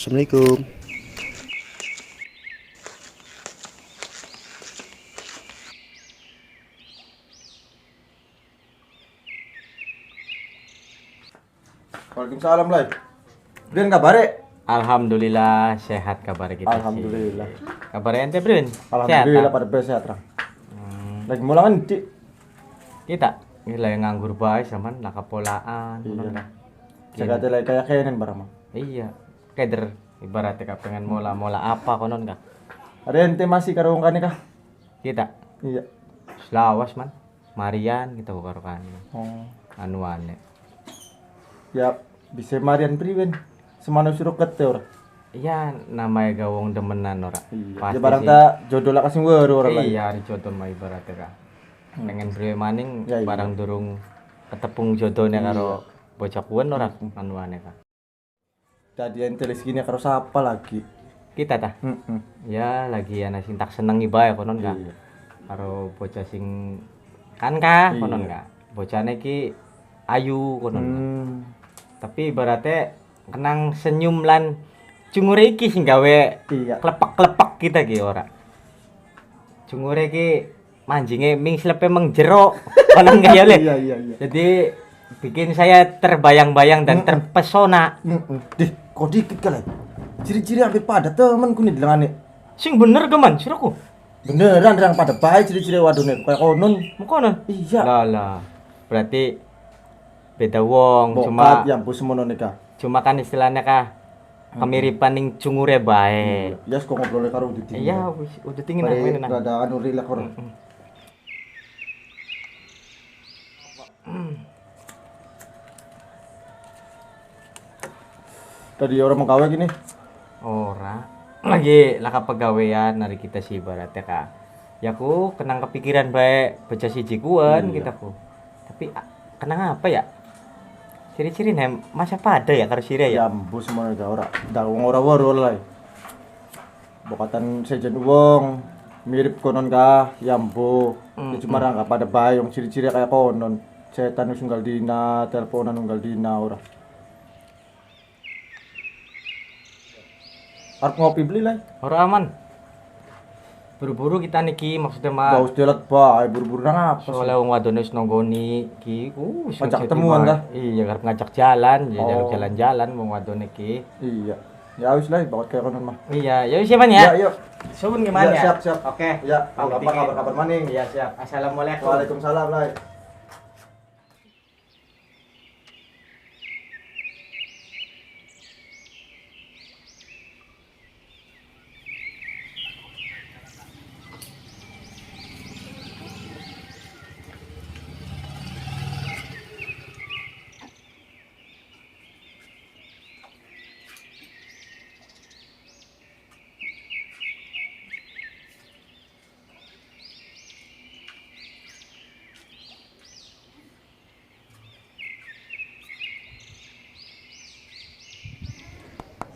Assalamualaikum. Waalaikumsalam, Lai. Brin kabar? Alhamdulillah sehat kabar kita. Alhamdulillah. Kabar ente Brin? Alhamdulillah Sehat, pada sehat, Rang. Lagi mulangan, Dik. kita gila yang nganggur bae sampean lah kepolaan. Iya. Jaga lagi kayak kenen barang mah. Iya. Keder ibaratnya ka pengen mola-mola apa konon ka. Ada ente masih karo wong kane kah? Kita Iya. selawas man. Marian kita karo kan. Oh. Anuane. Ya, bisa Marian priwen. Semana suruh kete ora. Iya, namanya gawong demenan ora. Iya. Ya barang tak jodoh lah kasih weru ora lain. Iya, hari jodoh mah ibaratnya ka. Pengen priwe maning Ya, iya. barang durung ketepung jodohnya karo bocah kuwen ora anuane ka. Tadi ente les gini karo sapa lagi? Kita tah. Heeh. Ya lagi ana sing tak senengi bae konon ka. Iya. Karo bocah sing kan ka Iya. konon ka. Bocahne ki ayu konon ka. Tapi ibaratnya kenang senyum lan cungure iki sing gawe Iya. klepek-klepek kita ki ora. Cungure ki manjinge ming slepe meng jero konon ka ya Le. Iya, iya, iya. Jadi bikin saya terbayang-bayang dan terpesona. Dih, kok dikit kali. Ciri-ciri hampir pada temenku nih dilangane. Sing bener geman siraku. Beneran rang pada baik ciri-ciri wadone kayak konon. Mukonon. Iya. Lah. Berarti beda wong, Bokat yang bu semono nikah. cuma kan istilahnya kah kemiripan ning cungure bae. Ya kok ngobrol karo udah tinggi. Iya, wis udah tinggi nang ngene nang. Ada anu rilek orang. Tadi orang mau gawe gini. Ora. Lagi laka pegawean hari kita sih ibaratnya kah. Ya ku kenang kepikiran bae bocah siji kuan Iya. kita ku. Tapi kenang apa ya? Ciri-ciri nih masa pada ya karo sire ya. Ya bu semono ga ora. Da wong ora weru lah. Bokatan sejen wong mirip konon kah yambo. Ya cuma ra pada bae yang ciri-ciri kayak konon. Setan wis unggal dina, teleponan unggal dina ora. Arep ngopi beli lah. Ora aman. Buru-buru kita niki maksudnya mah. Gak usah delet bae buru-buru nang apa sih? Soalnya wong wadone wis nonggoni ki wis Ngajak ngecek ketemuan di dah. bar. Iya, arep ngajak jalan, ya Oh. jaluk jalan-jalan wong wadone ki. Iya. Ya wis lah bawa kayak konon mah. Iya, ya wis ya, Man ya. Ya, yuk. Suwun gimana Ya, ya? siap, siap. Oke. Ya, apa Pamit dikit. kabar maning? Iya, siap. Assalamualaikum. Waalaikumsalam, Lai.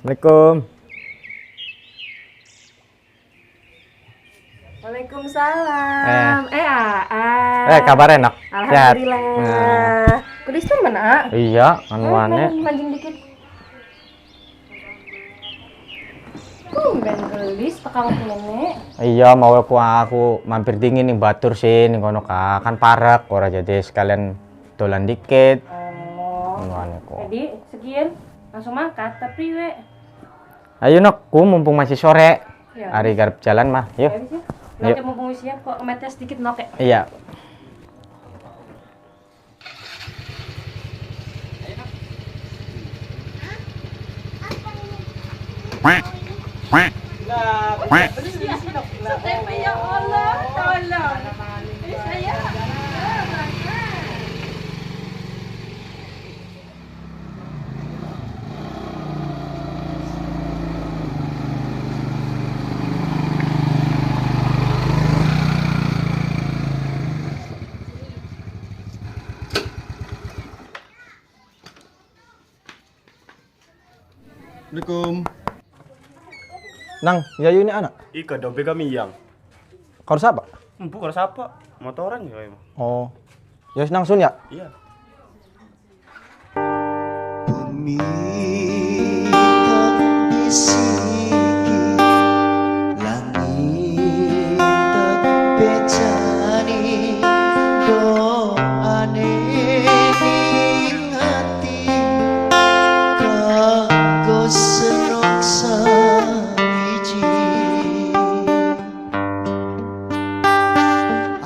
Assalamualaikum. Waalaikumsalam. Aa. Kabar enak? Alhamdulillah. Kudis tuh mana? Iya, anuane. Mancing dikit. Ben gelis tekang nenek. Iya, mau aku mampir dingin ning batur sih ning kono ka. Kan parek ora jadi sekalian dolan dikit. Oh. Anuane kok. Jadi sekian langsung mangkat tapi we. Ayo nok, ku mumpung masih sore. Ya. Hari garap jalan mah. Yuk. Ya, bisa. Yuk. Noke mumpung siap kok kemetes sedikit noke. Iya. Ya Allah, tolong. Saya. Assalamualaikum. Nang, yayu ini anak. Ika dobe kami yang. Kau siapa? Bukan siapa? Motoran ya emang. Oh. Ya wis nang sun ya. Iya. Bumi tak bisa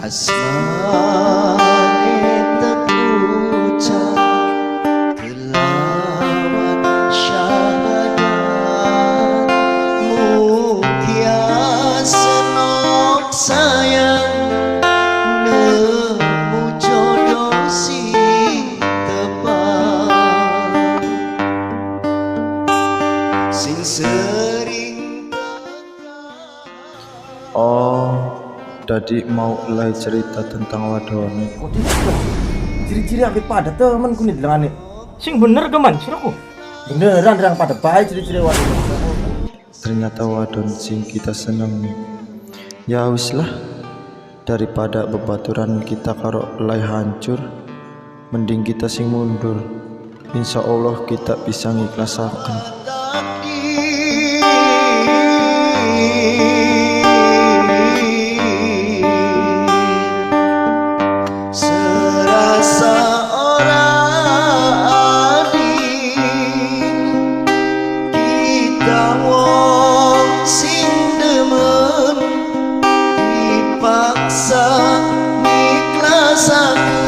asmane tegucap kelawan syahadat mugia senok sayang nemu jodoh si tepat sing sering Oh, Dadi mau mulai cerita tentang wadone. Kok ciri-ciri apik pada temenku nih delengane. Sing bener geman siraku. Beneran rang pada baik ciri-ciri wadon. Ternyata wadon sing kita senengi. Ya wis lah, daripada bebaturan kita karo lay hancur, mending kita sing mundur. Insya Allah kita bisa ngiklasaken. serasa ora adil kita wong sing demen dipaksa ikhlasaken